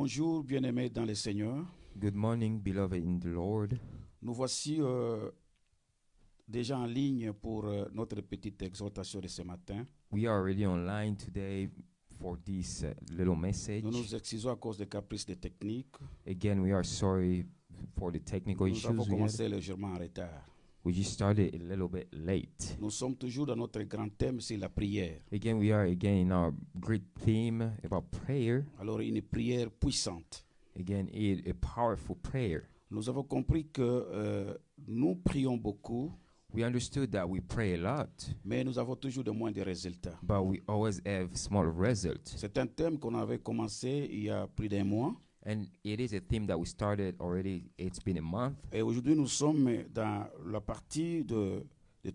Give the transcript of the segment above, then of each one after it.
Bonjour, bien-aimés dans le Seigneur. Good morning, beloved in the Lord. Nous voici déjà en ligne pour notre petite exhortation de ce matin. We are already online today for this little message. Nous nous excusons à cause des caprices des techniques. Again, we are sorry for the technical Nous avons issues we had. commencé légèrement en retard. We just started a little bit late. Nous sommes toujours dans notre grand thème, c'est la prière. Again, we are again in our great theme about prayer. Alors, une prière puissante. Again, a powerful prayer. Nous avons compris que nous prions beaucoup, We understood that we pray a lot, mais nous avons toujours de moins de résultats. but we always have small results. C'est un thème qu'on avait commencé il y a plus d'un mois. And it is a theme that we started already. It's been a month. Et aujourd'hui, nous sommes dans la partie de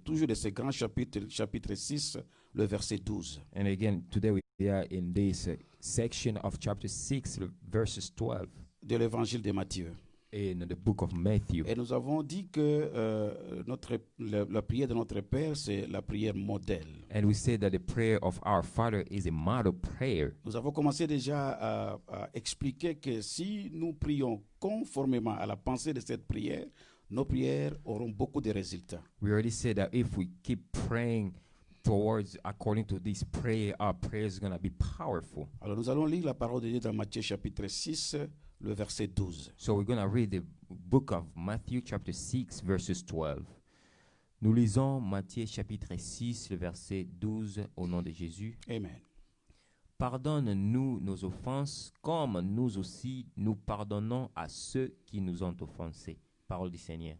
toujours de ce grand chapitre 6, le verset 12. And again, today we are in this section of chapter 6, verses 12, De l'évangile de Matthieu. in the book of Matthew. Et nous avons dit que la prière de notre Père, c'est la prière modèle. And we say that the prayer of our Father is a model prayer. Nous avons commencé déjà à expliquer que si nous prions conformément à la pensée de cette prière, nos prières auront beaucoup de résultats. We already said that if we keep praying according to this prayer, our prayer is going to be powerful. Alors nous allons lire la parole de Dieu dans Matthieu chapitre 6, le verset 12. So we're going to read the book of Matthew chapter 6, verses 12. Nous lisons Matthieu chapitre 6, le verset 12 au nom de Jésus. Amen. Pardonne-nous nos offenses, comme nous aussi nous pardonnons à ceux qui nous ont offensés. Parole du Seigneur.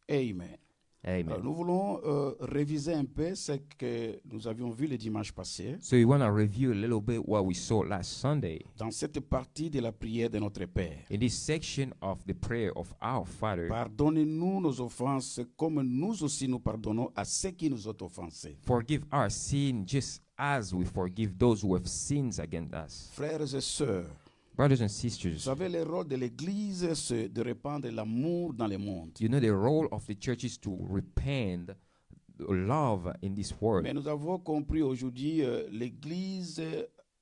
Amen. Amen. Alors, nous voulons réviser un peu ce que nous avions vu le dimanche passé So we want to review a little bit what we saw last Sunday dans cette partie de la prière de notre Père. in this section of the prayer of our Father. Pardonnez-nous nos offenses comme nous aussi nous pardonnons à ceux qui nous ont offensés. Forgive our sin just as we forgive those who have sinned against us. Frères et sœurs, Brothers and vous sisters, savez, le rôle de l'Église, c'est de répandre l'amour dans le monde. you know the role of the church is to repent love in this world. Mais nous avons compris aujourd'hui, l'Église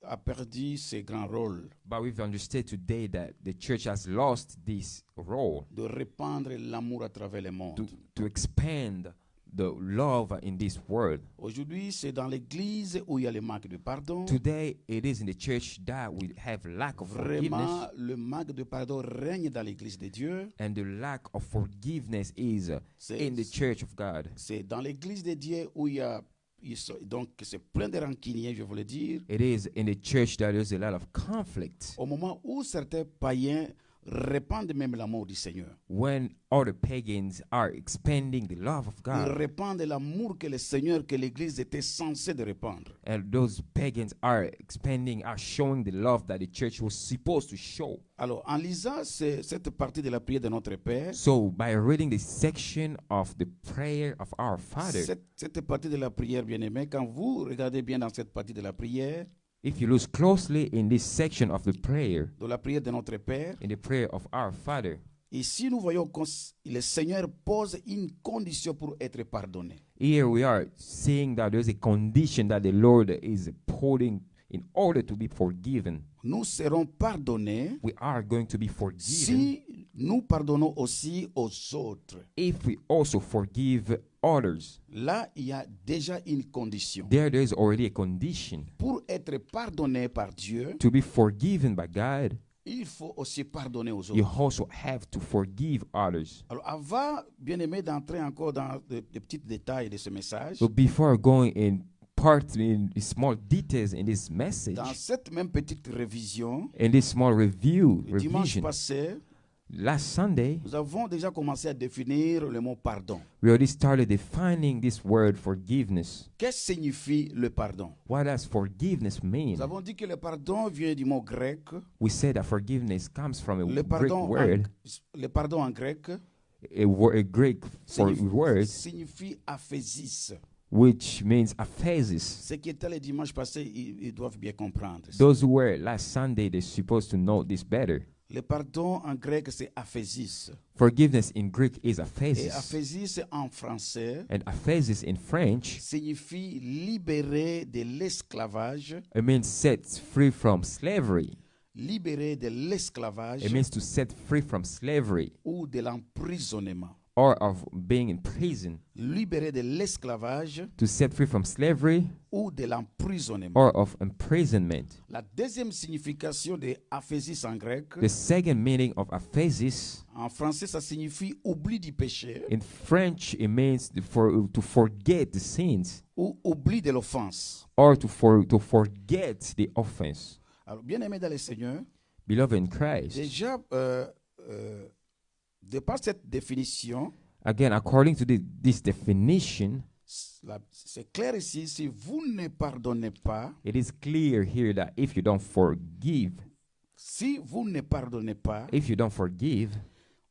a perdu ses grands rôles But we've understood today that the church has lost this role de répandre l'amour à travers le monde. to expand the love in this world. Aujourd'hui, c'est dans l'Église où il y a le manque de pardon. Today, it is in the church that we have lack of forgiveness, Vraiment, le manque de pardon règne dans l'Église de Dieu. and the lack of forgiveness is in the church of God. C'est dans l'Église de Dieu où il y a donc c'est plein de rancuniers, je voulais dire. It is in the church that there's a lot of conflict. Au moment où certains païens répandent même l'amour du Seigneur. When other pagans are expanding the love of Ils God, répandent l'amour que le Seigneur, que l'Église était censée de répandre. and those pagans are showing the love that the church was supposed to show. Alors, en lisant cette partie de la prière de notre Père, So, by reading this section of the prayer of our Father, cette partie de la prière, bien-aimé, quand vous regardez bien dans cette partie de la prière, if you look closely in this section of the prayer, de la prière de notre Père, in the prayer of our Father, ici nous voyons que le Seigneur pose une condition pour être pardonné. here we are seeing that there's a condition that the Lord is putting in order to be forgiven. Nous serons pardonnés We are going to be forgiven si nous pardonnons aussi aux autres. if we also forgive others. Là, il y a déjà une condition. There is already a condition. Pour être pardonné par Dieu, To be forgiven by God, il faut aussi pardonner aux you autres. also have to forgive others. Alors, avant, bien aimé, d'entrer encore dans des petits détails de ce message, So before going in small details in this message, dans cette même petite révision, in this small le dimanche revision, passé, last Sunday, nous avons déjà commencé à définir le mot pardon. we already started defining this word forgiveness. Qu'est-ce que signifie le pardon? What does forgiveness mean? Nous avons dit que le pardon vient du mot grec. We said that forgiveness comes from a Le Greek pardon, word, le pardon en grec a Greek word, signifie aphésis. which means aphesis. Ceux qui étaient le dimanche passé, ils doivent bien comprendre. Those who were last Sunday, they're supposed to know this better. Le pardon en grec, c'est aphésis. Forgiveness in Greek is Et aphesis. aphésis en français And aphesis in French, signifie libérer de l'esclavage it means set free from slavery. libérer de l'esclavage It means to set free from slavery ou de l'emprisonnement. or of being in prison. Libérer de l'esclavage To set free from slavery ou de l'emprisonnement. or of imprisonment. La deuxième signification de aphésis en grec, The second meaning of aphesis, en français, ça signifie oubli du péché in French, it means to forget the sins ou oubli de l'offense. or to forget the offense. Alors, bien aimé dans le Seigneur, Beloved in Christ, déjà, de par cette définition, again, according to this definition, c'est clair ici, si vous ne pardonnez pas, it is clear here that if you don't forgive, si vous ne pardonnez pas, if you don't forgive,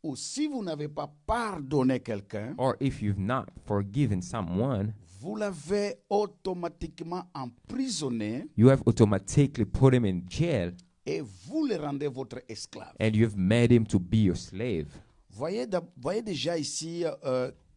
ou si vous n'avez pas pardonné quelqu'un, or if you've not forgiven someone, vous l'avez automatiquement emprisonné you have automatically put him in jail et vous le rendez votre esclave. and you've made him to be your slave. Voyez déjà ici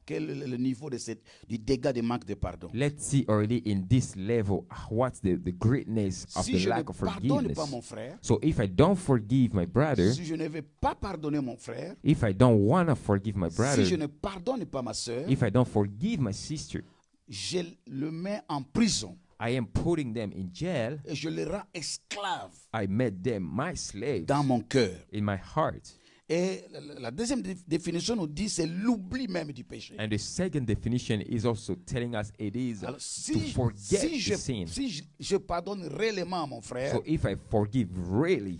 quel est le niveau du dégât de manque de pardon. Let's see already in this level what's the greatness of Si the je ne lack of pardonne forgiveness. pas mon frère, So if I don't forgive my brother, si je ne vais pas pardonner mon frère, if I don't want to forgive my brother, si je ne pardonne pas ma soeur, if I don't forgive my sister, je le mets en prison I am putting them in jail. et je les rends esclaves I made them my slaves dans mon cœur. in my heart. Et la deuxième définition nous dit c'est l'oubli même du péché. And the second definition is also telling us it is Alors, to forget the sin. si je pardonne réellement à mon frère, So if I forgive really,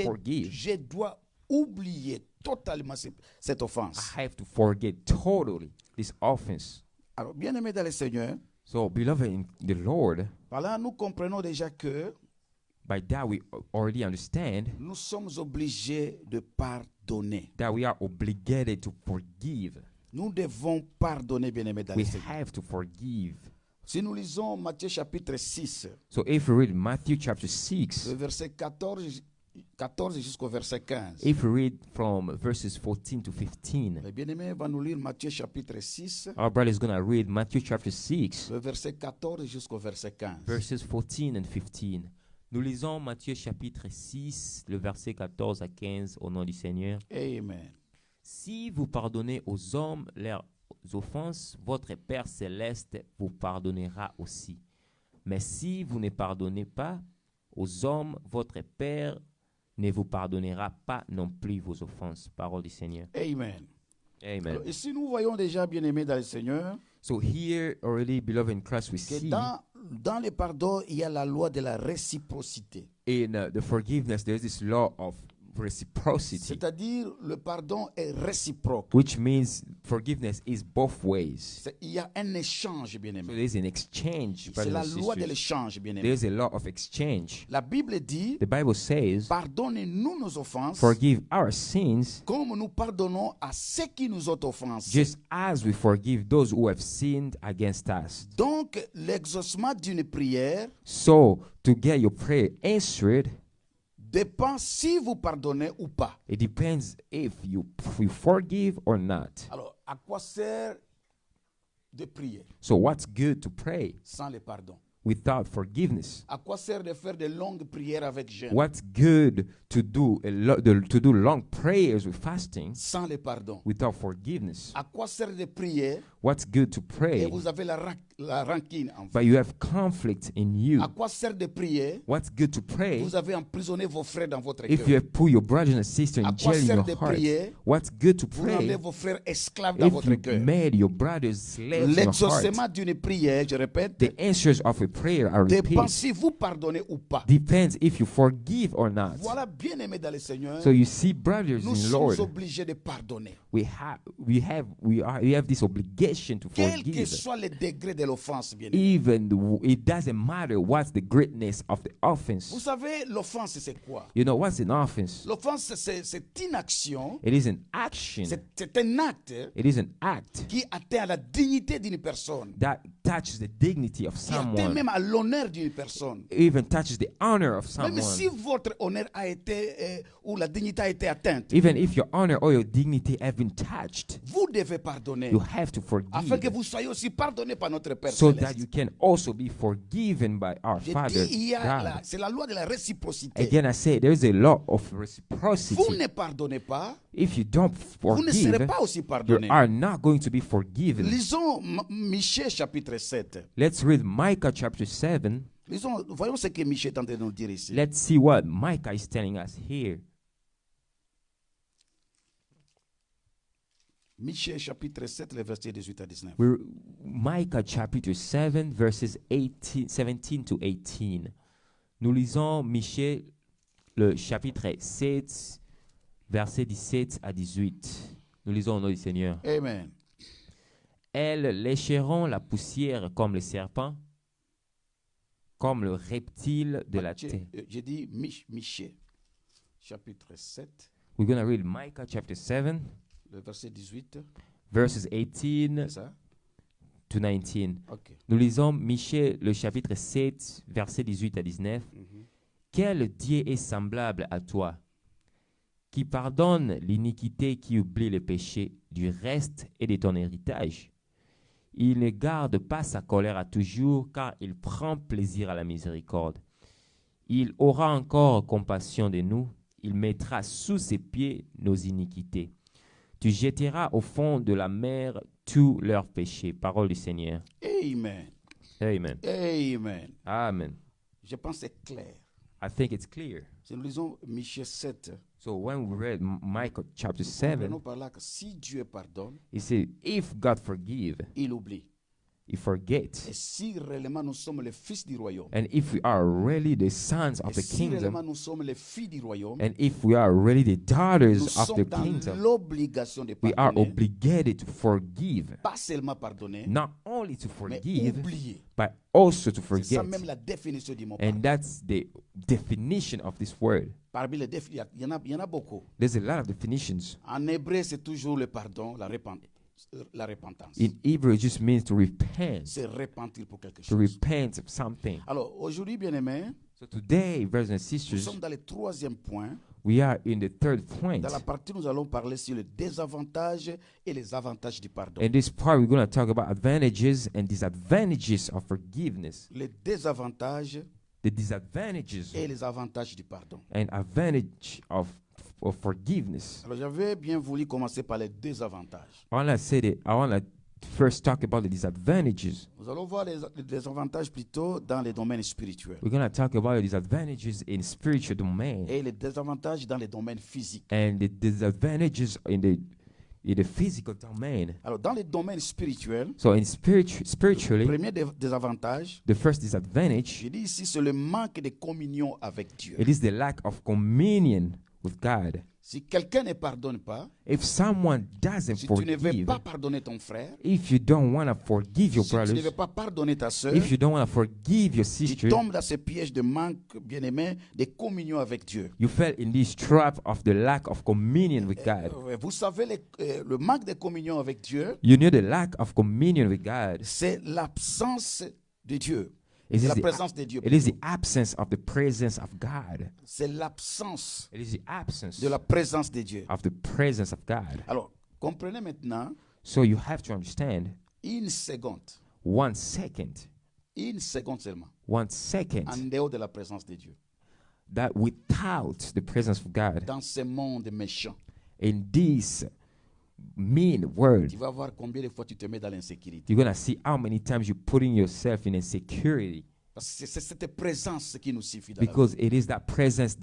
forgive, je dois oublier totalement cette offense. I have to forget totally this offense. Alors, bien aimé dans le Seigneur, So, beloved in the Lord, par là nous comprenons déjà que by that we already understand nous sommes obligés de pardonner. that we are obligated to forgive. Nous devons pardonner, bien aimé dans le We Seigneur. have to forgive. Si nous lisons Matthieu chapitre 6, So if we read Matthew chapter 6, le verset 14 jusqu'au verset 15. if we read from verses 14 to 15, Le bien-aimé va nous lire Matthieu chapitre 6, our brother is going to read Matthew chapter 6, le verset 14 jusqu'au verset 15. verses 14 and 15. Nous lisons Matthieu chapitre 6, le verset 14 à 15 au nom du Seigneur. Amen. Si vous pardonnez aux hommes leurs offenses, votre Père céleste vous pardonnera aussi. Mais si vous ne pardonnez pas aux hommes, votre Père ne vous pardonnera pas non plus vos offenses. Parole du Seigneur. Amen. Amen. Alors, ici, nous voyons déjà, bien-aimés dans le Seigneur, So here already, beloved in Christ, we que see dans le pardon, il y a la loi de la réciprocité. in the forgiveness, there is this law of reciprocity, C'est-à-dire, le pardon est réciproque. which means forgiveness is both ways. Il y a un échange, So bien-aimé. there is an exchange, C'est brothers la and loi de sisters. l'échange, There bien-aimé. is a law of exchange. La Bible dit, The Bible says, pardonnez-nous nos offenses, forgive our sins comme nous pardonnons à ceux qui nous ont offensés. just as we forgive those who have sinned against us. Donc, l'exaucement d'une prière So, to get your prayer answered, dépend si vous pardonnez ou pas. it depends if you forgive or not. Alors, à quoi sert de prier So, what's good to pray sans le pardon? without forgiveness? À quoi sert de faire de longues prières avec jeûne What's good to do to do long prayers with fasting sans le pardon? without forgiveness? À quoi sert de prier What's good to et pray vous avez la rancune en vous? but you have conflict in you? À quoi sert de prier? What's good to pray Vous avez emprisonné vos frères dans votre if you cœur. have put your brothers and sisters À in quoi jail in sert your de heart? prier? What's good to Vous rendez pray vos frères esclaves dans if votre you cœur. made your brothers slaves in your heart? L'exaucement d'une prière, je répète, The answers of a prayer are dépend repeat. si vous pardonnez ou pas. Depends if you forgive or not. Voilà, bien aimé dans le Seigneur, So you see, brothers nous in sommes Lord, obligés de pardonner. we have this obligation to Quel que forgive. soit le degré de l'offense, bien aimé. Even it doesn't matter what's the greatness of the Vous offense. savez, l'offense, c'est quoi? You know what's an offense? L'offense, c'est une action, It is an action. c'est un acte It is an act qui atteint à la dignité d'une personne. that touches the dignity of qui atteint someone, même à l'honneur d'une personne. even touches the honor of Même si someone. votre honneur a été, ou la dignité a été atteinte, Even if your honor or your dignity have been touched, vous devez pardonner. you have to Afin que forgive vous soyez aussi pardonnés par notre Père so that Céleste. you can also be forgiven by our J'ai Father dit, God. c'est la loi de la réciprocité. Again, I say there is a law of Vous reciprocity. ne pardonnez pas, If you don't vous ne serez forgive, pas aussi you pardonnés. are not going to be forgiven. Lisons Michée chapitre 7. Let's read Micah chapter 7. Voyons ce que Michée est en train de nous dire ici. Let's see what Micah is telling us here. Michée chapitre 7, les versets 18 à 19. Micah chapter 7, verses 17 to 18. Nous lisons Michée, le chapitre 7, versets 17 à 18. Nous lisons au nom du Seigneur. Amen. Elles lécheront la poussière comme les serpents, comme le reptile de la terre. J'ai dit Michée chapitre 7, We're going to read Micah chapter 7, le verset 18. verses 18 C'est ça? to 19. Ok. Nous lisons Michée, le chapitre 7, versets 18 à 19. Quel Dieu est semblable à toi, qui pardonne l'iniquité, qui oublie le péché du reste et de ton héritage? Il ne garde pas sa colère à toujours, car il prend plaisir à la miséricorde. Il aura encore compassion de nous, il mettra sous ses pieds nos iniquités. Tu jetteras au fond de la mer tous leurs péchés. Parole du Seigneur. Amen. Amen. Amen. Amen. Je pense que c'est clair. I think it's clear. Si nous lisons Michée 7, So when we read Micah chapter nous 7, comprenons par là que si Dieu pardonne, he said, if God forgive, il oublie. he forget. Et si réellement nous sommes les fils du royaume, And if we are really the sons of et the si réellement kingdom, nous sommes les filles du royaume, and if we are really the nous daughters of sommes the dans kingdom, l'obligation de we are pardonner. obligated to forgive. Pas seulement pardonner, Not only to mais forgive, oublier. but also to C'est ça forget. même la définition du mot And pardon. that's the definition of this word. Parmi les définitions, il y en a beaucoup. There's a lot of definitions. En hébreu, c'est toujours le pardon, la repentance. In Hebrew, it just means to repent, C'est repentir pour quelque to chose. repent of something. Alors, aujourd'hui, bien-aimés, So today, brothers and nous sisters, sommes dans le troisième point. we are in the third point. Dans la partie, nous allons parler sur les désavantages et les avantages du pardon. In this part, we're going to talk about advantages and disadvantages of forgiveness. Les désavantages The disadvantages et les avantages du pardon. and advantage of forgiveness. Alors, j'avais bien voulu commencer par les désavantages. I want to first talk about the disadvantages. Nous allons voir les désavantages plutôt dans les domaines spirituels We're going to talk about the disadvantages in spiritual domain et les désavantages dans les domaines physiques. and the disadvantages in the physical domain. Alors, dans les domaines spirituels, So in le spiritually, premier désavantage, the first disadvantage, je dis ici, c'est le manque de communion avec Dieu. it is the lack of communion with God. Si quelqu'un ne pardonne pas, If someone doesn't si tu ne veux forgive, pas pardonner ton frère, if you don't want to forgive your si tu ne veux brothers, pas pardonner ta soeur, if you don't want to forgive your tu sister, tombes dans ce piège de manque, bien-aimé, de communion avec Dieu. you fell in this trap of the lack of communion with God. Vous savez, le manque de communion avec Dieu, You know the lack of communion with God. c'est l'absence de Dieu. It C'est is la the, présence de Dieu. it is the absence of the presence of God. C'est l'absence It is the absence de la présence de Dieu. of the presence of God. Alors, comprenez maintenant, So you have to understand une seconde 1 second, seulement, 1 second, en dehors de la présence de Dieu, that without the presence of God dans ce monde méchant, in this mean world, tu vas voir combien de fois tu te mets dans l'insécurité. you're going to see how many times you're putting yourself in insecurity, Parce que c'est cette présence qui nous suffit dans la vie. because it is that presence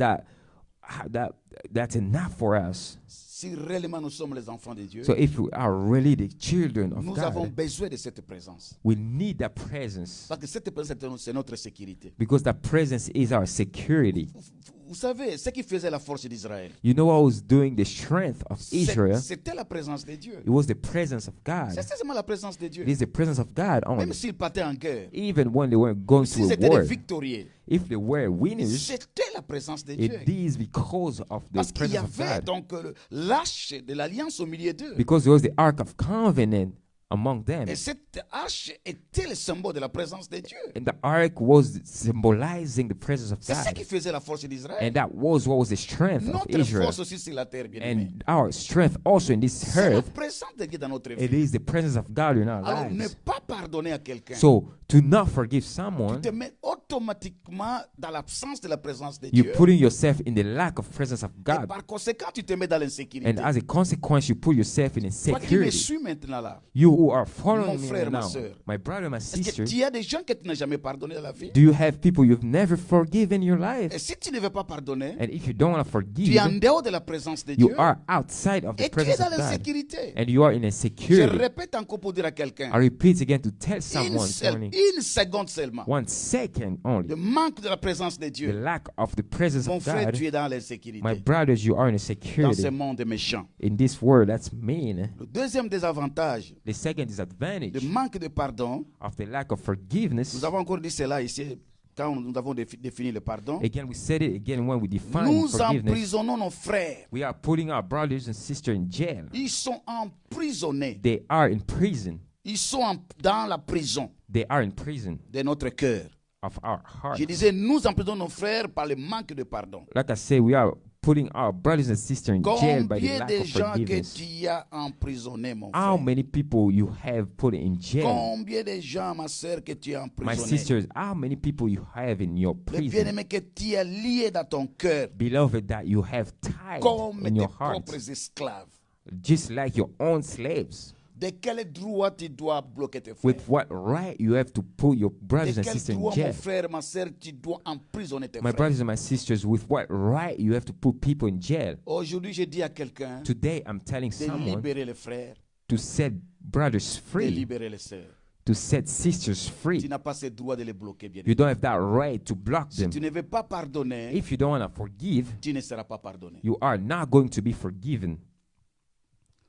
that's enough for us. Si réellement nous sommes les enfants de Dieu, So if we are really the children of nous avons God, besoin de cette présence. we need that presence, Parce que cette présence, c'est notre sécurité. because that presence is our security. Vous savez, ce qui faisait la force d'Israël, You know what was doing the strength of Israel? c'était la présence de Dieu. It was the presence of God. C'est seulement la présence de Dieu. It is the presence of God Même only. s'ils partaient en guerre, Even when they weren't going s'ils to a étaient war, des victorieux, if they were winners, c'était la présence de Dieu. it is because of the Parce qu'il y presence of avait God. donc l'arche de l'alliance au milieu d'eux. Because there was the Ark of Covenant among them. Et cette arche était le symbole de la présence de Dieu. And the ark was symbolizing the presence of C'est ça qui God. faisait la force d'Israël. And that was what was the strength of Notre Israel. force aussi sur la terre, bien aimé. And our strength also in this C'est la earth, présence de Dieu dans notre it vie. is the presence of God in our Alors, ne lives. pas pardonner à quelqu'un, So to not forgive tu someone, te mets automatiquement dans l'absence de la présence de you're Dieu. putting yourself in the lack of presence of Et God. par conséquent, tu te mets dans l'insécurité. And as a consequence, you put yourself in Toi qui me insecurity. suis maintenant là, You who are Mon following me frère, right ma now, sœur, my brother, my est-ce que sister, tu as des gens que tu n'as jamais pardonné dans la vie? do you have people you've never forgiven in your life? Et si tu ne veux pas pardonner, And if you don't want to tu es en forgive, dehors de la présence de you Dieu are outside of the et tu es presence dans of God. l'insécurité. And you are in Je insecurity. répète encore pour dire à quelqu'un, I repeat again to tell someone this morning, une seconde seulement, 1 second only, le manque de la présence de the Dieu. lack of the presence Mon of frère, tu God. es dans My l'insécurité, brothers, you are in dans ce insecurity. monde méchant. In this world, that's mean. Le deuxième désavantage, The second le disadvantage manque de pardon, of the lack of forgiveness. nous avons encore dit cela ici quand nous avons défini le pardon. Again, we said it again when we define Nous forgiveness. emprisonnons nos frères. We are putting our brothers and sisters in jail. Ils sont emprisonnés. They are in prison. Ils sont dans la prison They are in prison de notre cœur. of our heart. Je disais, nous emprisonnons nos frères par le manque de pardon. Like I say, we are putting our brothers and sisters in jail by the Combien lack de of gens que forgiveness. tu as emprisonnés, mon How frère? many people you have put in jail? Combien de gens, ma soeur, que tu as My emprisonnés? sisters, how many people you have in your Le prison? bien-aimé que tu as lié dans ton cœur Beloved, that you have tied comme in tes your heart, propres esclaves. just like your own slaves. De quel droit tu dois bloquer tes frères? With what right you have to put your De brothers and quel sisters in droit, mon jail? frère, ma soeur, tu dois emprisonner tes My frères? brothers and my sisters, with what right you have to put people in jail? Aujourd'hui, je dis à quelqu'un Today, I'm telling de someone libérer les frères, to set brothers de free, libérer les sœurs. to set sisters Tu free. n'as pas ce droit de les bloquer, bien You don't have that right to block Si them. tu ne veux pas pardonner, If you don't want to forgive, tu ne seras pas pardonné. you are not going to be forgiven.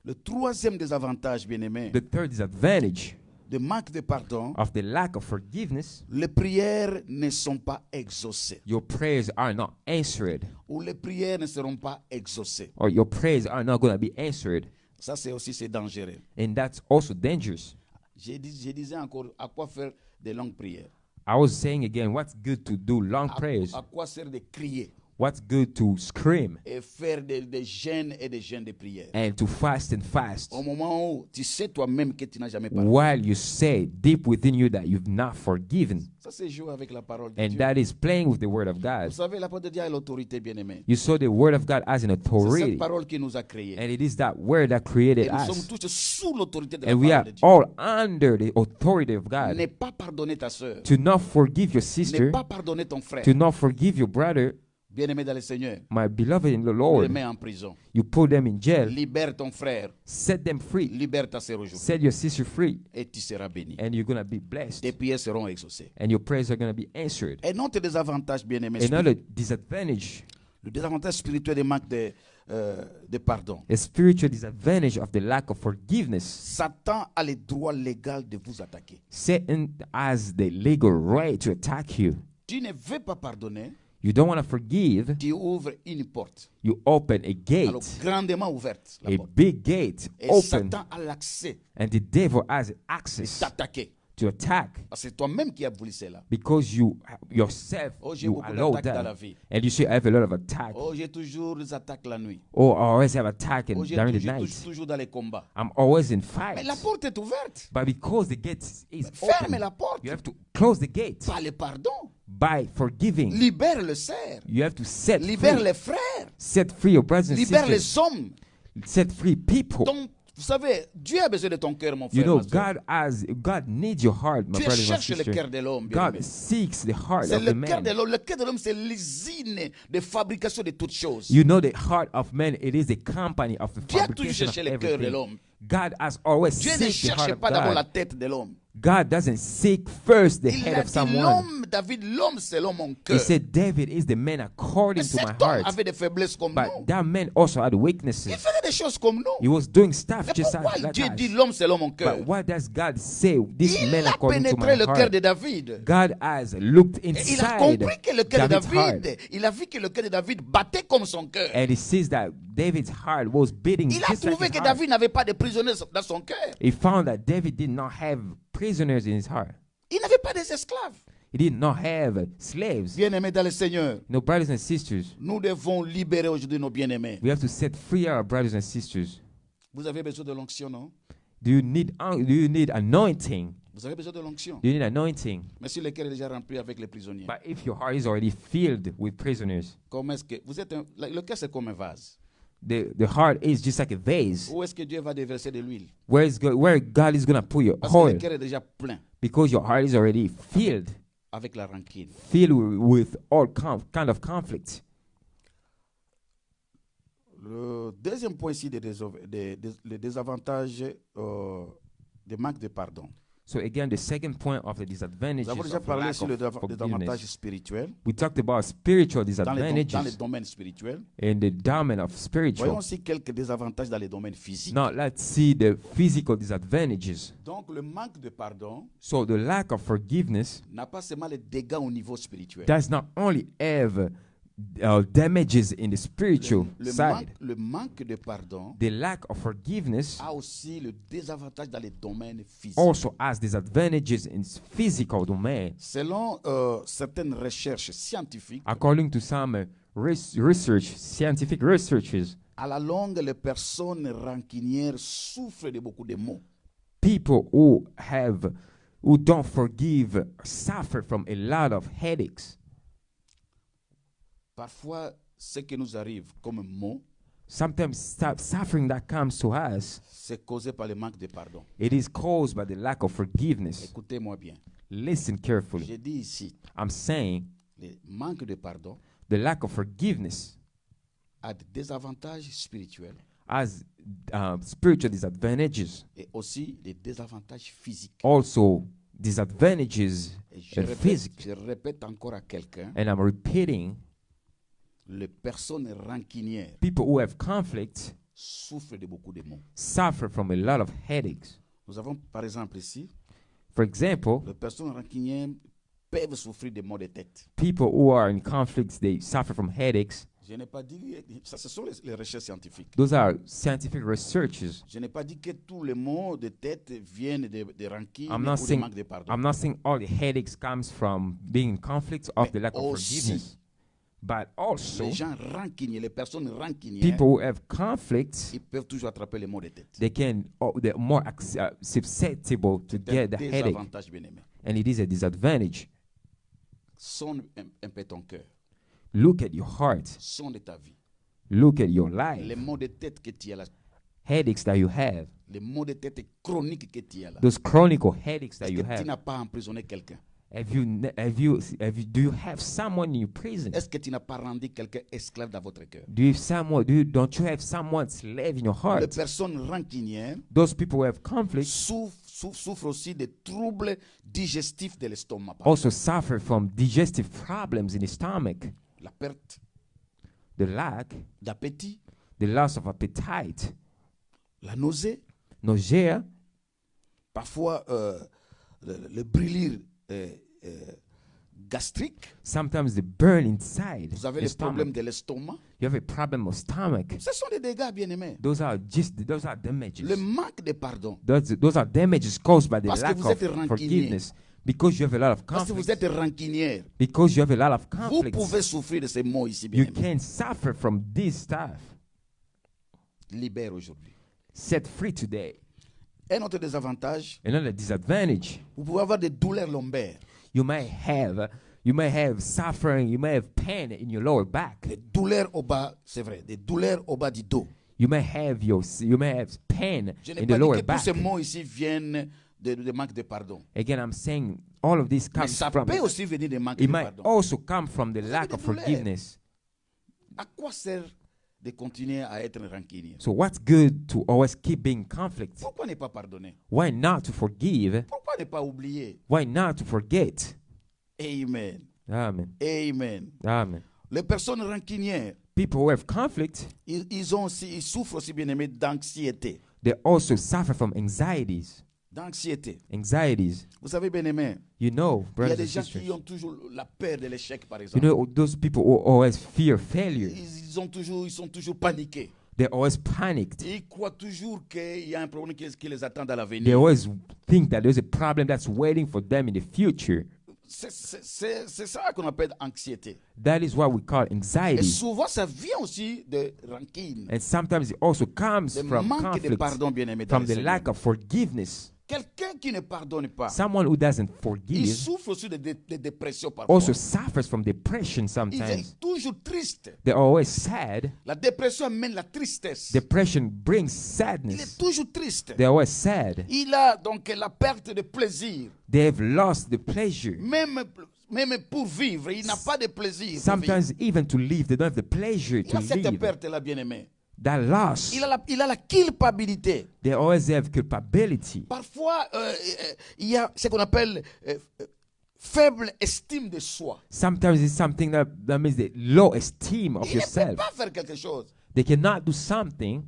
Le troisième désavantage, bien-aimé, The third disadvantage de manque de pardon, of the lack of forgiveness, les prières ne sont pas exaucées. your prayers are not answered, Ou les prières ne seront pas exaucées. or your prayers are not going to be answered. Ça, c'est dangereux. And that's also dangerous. Je disais encore, à quoi faire de longues prières? I was saying again, what's good to do long prayers? À quoi sert de crier What's good to scream et faire des jeûnes et des jeûnes de prière? and to fast and fast Au moment où tu sais toi-même que tu n'as jamais pardonné. while you say deep within you that you've not forgiven. Ça, c'est jouer avec la parole de And Dieu. that is playing with the word of Vous God. savez, la parole de Dieu a l'autorité, bien-aimé. You saw the word of God as an C'est cette authority. parole qui nous a créés. And it is that word that Et created nous sommes us. tous sous l'autorité de la And we parole are de Dieu. all under the authority of God. Ne pas pardonner ta soeur. To not forgive your Ne sister, pas pardonner ton frère. to not forgive your brother, Bien-aimé dans le Seigneur, my beloved in the le Lord, mets en prison. you put them in jail, Libère ton frère. set them free, Libère ta sœur aujourd'hui. set your sister free, Et tu seras béni. and you're going to be blessed. Tes prières seront exaucées. And your prayers are going to be answered. Et non tes désavantages, bien-aimé. Another disadvantage, Le désavantage spirituel des manques de pardon. a spiritual disadvantage of the lack of forgiveness. Satan a le droit légal de vous attaquer. Satan has the legal right to attack you. Tu ne veux pas pardonner, You don't want to forgive, tu ouvres une porte. you open a gate, Alors, grandement ouverte, la a porte. big gate, Et open, Satan a l'accès and the devil has de access t'attaquer. to attack Parce que c'est toi-même qui as voulu cela. because you yourself, Oh, j'ai you beaucoup allow d'attaques dans la that. vie. And you should have a lot of attack. Oh, j'ai toujours des attaques la nuit. Oh, I always have attack Oh, j'ai during the toujours, night. toujours dans les combats. I'm always in Mais la fights. porte est ouverte. But because the gate is Ferme open, la porte. you have to close the gate Par le pardon. by forgiving. Libère le serf. You have to set Libère free, les frères. set free your brothers and Libère les sisters. hommes. Set free people. Vous savez, Dieu a besoin de ton cœur, mon You frère. know, ma sœur. God needs your heart, my Dieu brother and cherche le sister. cœur de l'homme. bien-aimé. God seeks the heart C'est of le the cœur de man. l'homme. Le cœur de l'homme, c'est l'usine de fabrication de toutes choses. You know, the heart of man, it is the company of the Dieu a toujours fabrication of cherché le cœur de everything. l'homme. God has always Dieu ne seek the heart cherche of pas d'abord la God. tête de l'homme. God doesn't seek first the Il head a of dit someone. l'homme, David, l'homme selon mon He cœur. said, David is the man according Mais to my cet homme heart. avait des faiblesses comme But nous. that man also had Il weaknesses. faisait des choses comme nous. He was doing stuff Mais just pourquoi like Dieu dit us. l'homme selon mon cœur? But what does God say? This Il man a according to pénétré my le cœur heart. de David. God has looked Et il a inside compris que le cœur de David's heart. David, il a vu que le cœur de David battait comme son cœur. And he sees that David's heart was beating Il a just like trouvé his que heart. David n'avait pas de prisonniers dans son cœur. he found that David did not have prisoners in his heart. Il n'avait pas des esclaves. He did not have slaves. Bien-aimés dans le Seigneur, No, brothers and sisters, nous devons libérer aujourd'hui nos bien-aimés. we have to set free our brothers and sisters. Vous avez besoin de l'onction, non? Do you need anointing? Vous avez besoin de l'onction. Do you need anointing? Mais si le cœur est déjà rempli avec les prisonniers, But if your heart is already filled with prisoners, comment est-ce que vous êtes le cœur c'est comme un vase. the heart is just like a vase. Où est-ce que Dieu va déverser de l'huile? Where God is gonna put your Parce que le oil, cœur est déjà plein because your heart is already filled avec la rancune. with all kind of conflict. Le deuxième point ici, les désavantages du manque de pardon. So again, the second point of the disadvantages Nous avons of déjà the parlé lack sur of les désavantages forgiveness. spirituels We talked about spiritual dans les disadvantages domaines spirituels. in the domain of Voyons spiritual. aussi quelques désavantages dans les domaines physiques. Now let's see the physical disadvantages. Donc le manque de pardon So the lack of forgiveness n'a pas seulement les dégâts au niveau spirituel. does not only have damages in the spiritual side. Le manque de pardon The lack of forgiveness a aussi le désavantage dans les domaines physiques. also has disadvantages in physical domain. Selon certaines recherches scientifiques, According to some scientific researchers, à la longue, les personnes rancunières souffrent de beaucoup de maux. people who don't forgive suffer from a lot of headaches. Parfois, ce qui nous arrive comme maux, Sometimes suffering that comes to us, c'est causé par le manque de pardon. it is caused by the lack of forgiveness. Écoutez-moi bien. Listen carefully. J'ai dit ici, I'm saying le manque de pardon the lack of forgiveness a des désavantages spirituels has spiritual disadvantages, et aussi des désavantages physiques. also disadvantages Et je physique. répète encore à quelqu'un, And I'm repeating, les personnes rancunières people who have conflict souffrent de beaucoup de maux. suffer from a lot of headaches. Nous avons par exemple ici, For example, les personnes rancunières peuvent souffrir de maux de tête. people who are in conflicts, they suffer from headaches. Je n'ai pas dit, ça ce sont les recherches scientifiques. Those are scientific researches. Je n'ai pas dit que tous les maux de tête viennent de rancune I'm ou not de saying manque de pardon. I'm not saying all the headaches comes from being in conflict of the lack of aussi, forgiveness, but also Les gens rancuniers, les personnes rancunières, people who have conflicts, ils peuvent toujours attraper les maux de tête. they're more susceptible to C'est get the un headache, désavantage, bien-aimé. and it is a disadvantage. Sonde un peu ton cœur, Look at your heart. sonde ta vie. Look at your Les life. maux de tête que tu as là, Headaches that you have, les maux de tête chroniques que tu as là. those chronic headaches that Est-ce you que tu have. n'as pas emprisonné quelqu'un? Do you have someone in your prison? Est-ce que tu n'as pas rendu quelqu'un esclave dans votre cœur? Don't you have someone slave in your Les heart? personnes rancunières Those people who have conflict souffrent aussi de troubles digestifs de l'estomac. also suffer from digestive problems in the stomach, La perte the lack, d'appétit, the loss of appetite, la nausée, nausea, parfois le brûlure gastrique. sometimes the burn inside Vous avez the les problèmes stomach. de l'estomac. You have a problem of stomach. Ce sont des dégâts, bien-aimés. Those are damages. Le manque de pardon. Those are damages caused by the Parce que lack vous of êtes rancunier. forgiveness. Because you have a lot of Parce que vous conflict. êtes rancunière. Because you have a lot of Vous conflicts. pouvez souffrir de ces mots ici, You bien-aimés. can suffer from this stuff. Libère aujourd'hui. Set free today. Un autre désavantage, Another disadvantage, vous pouvez avoir des douleurs lombaires. you may have suffering, you may have pain in your lower back. Des douleurs au bas, c'est vrai, des douleurs au bas du dos. You may have pain Je n'ai in the pas dit lower que tous back. ces mots ici viennent de manque de pardon. Again, I'm saying all of this Mais comes ça from. peut aussi venir de manque It de might pardon. also come from the lack des of douleurs. forgiveness. À quoi sert de continuer à être rancunier? So what's good to always keep being conflict? Pourquoi ne pas pardonner? Why not to forgive? Pourquoi ne pas oublier? Why not to forget? Amen. Amen. Amen. Amen. Les personnes rancunières, People who have conflict, ils souffrent aussi, bien aimé, d'anxiété. they also suffer from anxieties. D'anxiété. Anxieties. Vous savez, bien aimé, You know, il y a brothers des and gens qui sisters. ont toujours la peur de l'échec, par You exemple. know, those people who always fear failure. Ils sont toujours paniqués. They're always panicked. Ils croient toujours qu'il y a un problème qui les attend à They l'avenir. always think that there's a problem that's waiting for them in the future. C'est ça qu'on appelle anxiété. That is what we call Et anxiety. souvent, ça vient aussi de rancune, And sometimes it also comes de from manque de conflict, pardon, bien-aimé dans from le the Seigneur. lack of forgiveness. Quelqu'un qui ne pardonne pas, Someone who doesn't il forgive souffre aussi de dépression parfois. also suffers from depression Il est sometimes. toujours triste. They're always sad. La dépression amène la tristesse. Depression brings Il est sadness. toujours triste. They're always sad. Il a donc la perte de plaisir. They've lost the pleasure. Même pour vivre, il n'a pas de plaisir. pour vivre. Sometimes even to live, they don't have the pleasure Il to a cette live. perte-là, bien-aimé. That loss, Il a la culpabilité. they always have culpability. Parfois, il y a ce qu'on appelle faible estime de soi. Sometimes it's something that means the low esteem of Il ne peut yourself. pas faire quelque chose. They cannot do something.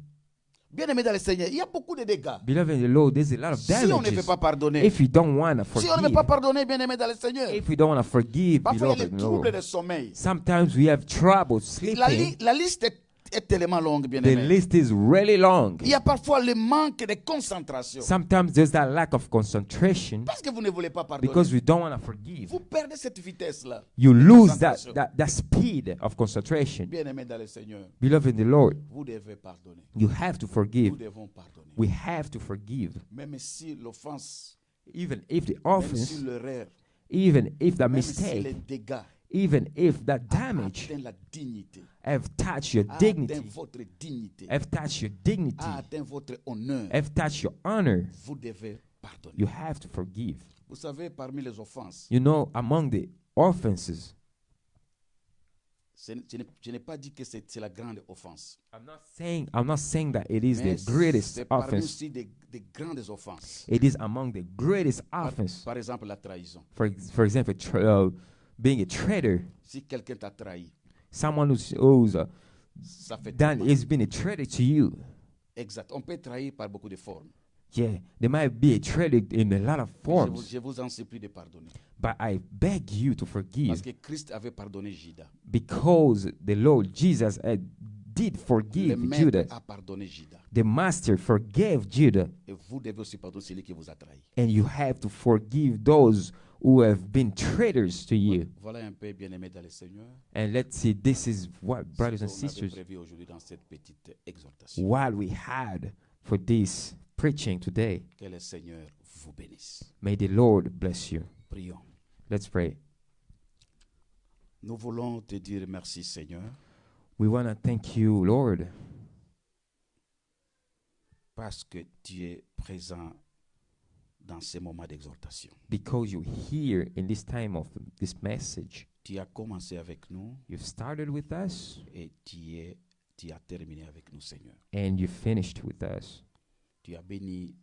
Bien-aimé dans le Seigneur, il y a beaucoup de dégâts. Beloved in the Lord, there's a lot of Si on ne veut damages. pas pardonner, If you don't want to si on ne veut forgive, pas pardonner, bien-aimé dans le Seigneur, if we don't want to forgive, parfois il y a beloved des in the troubles Lord, de sommeil. sometimes we have trouble sleeping. La liste est tellement longue, The bien-aimé. list is really long. Il y a parfois le manque de concentration. Sometimes there's that lack of concentration Parce que vous ne voulez pas pardonner. because we don't want to forgive. Vous perdez cette vitesse-là. You lose Concentration. that speed of concentration. Bien-aimé dans le Seigneur, Beloved in the Lord, vous devez pardonner. you have to Nous forgive. devons pardonner. We have to forgive. Même si l'offense, Even if the même offense, si l'erreur, even if the même si les mistake, dégâts even if that damage atteint la dignité, have touched your a atteint dignity, votre dignité, have touched your dignity, a atteint votre honneur, have touched your honor, vous devez pardonner. you have to forgive. Vous savez, parmi les offenses, You know, among the offenses, je n'ai pas dit que c'est la grande offense. I'm not saying that it is Mais the greatest c'est parmi offense. aussi des grandes offenses. It is among the greatest Par, offense. par exemple, la trahison. For example, being a traitor, Si quelqu'un t'a trahi, someone who's ça fait done mal. has been a traitor to you. Exact. On peut trahir par beaucoup de formes. Yeah, there might be a traitor in a lot of forms, Je vous en supplie de pardonner. but I beg you to Parce forgive que Christ avait pardonné Judas. because the Lord Jesus did Le forgive maître Judas. a pardonné Judas. The master forgave Judas, Et vous devez aussi pardonner celui qui vous a trahi. and you have to forgive those who have been traitors to you. Voilà un peu bien-aimé dans le Seigneur. And let's see, this is what, brothers and Ce qu'on avait sisters, prévu aujourd'hui dans cette petite exhortation. what we had for this preaching today. Que le Seigneur vous bénisse. May the Lord bless you. Prions. Let's pray. Nous voulons te dire merci, Seigneur, We want to thank you, Lord, parce que tu es présent dans ces moments d'exhortation. because you're here in this time of this message. Tu as commencé avec nous You've started with us et tu as terminé avec nous, Seigneur. and you finished with us. Tu as béni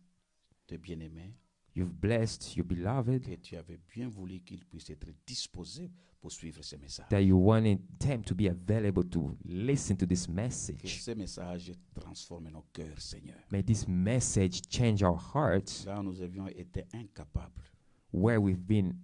tes bien-aimés You've blessed your beloved, et tu avais bien voulu qu'ils puissent être disposés pour suivre ces messages. that you wanted them to be available to listen to this Que message. ces messages transforment nos cœurs, Seigneur. May this message change our hearts Là où nous avions été incapables, where we've been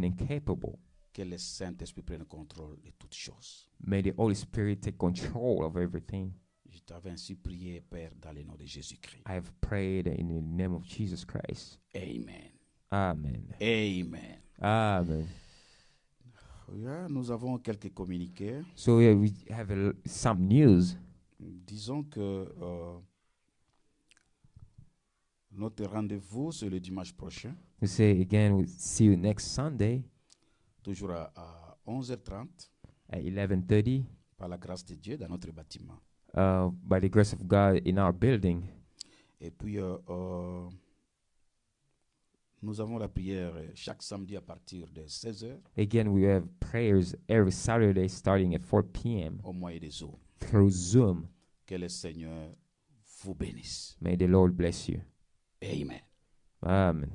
incapable. que le Saint-Esprit prenne contrôle de toutes choses. May the Holy Spirit take control of everything. Je t'avais ainsi prié, Père, dans le nom de Jésus-Christ. I have prayed in the name of Jesus Christ. Amen. Amen. Amen. Amen. Yeah, nous avons quelques communiqués. So yeah, we have some news. Disons que notre rendez-vous, c'est le dimanche prochain, We say again, we'll see you next Sunday toujours à 11h30, at 11:30. par la grâce de Dieu, dans notre bâtiment. By the grace of God in our building. Et puis, nous avons la prière chaque samedi à partir de 16h Again, we have prayers every Saturday starting at 4 p.m. au moyen des eaux. through Zoom. Que le Seigneur vous bénisse. May the Lord bless you. Amen. Amen.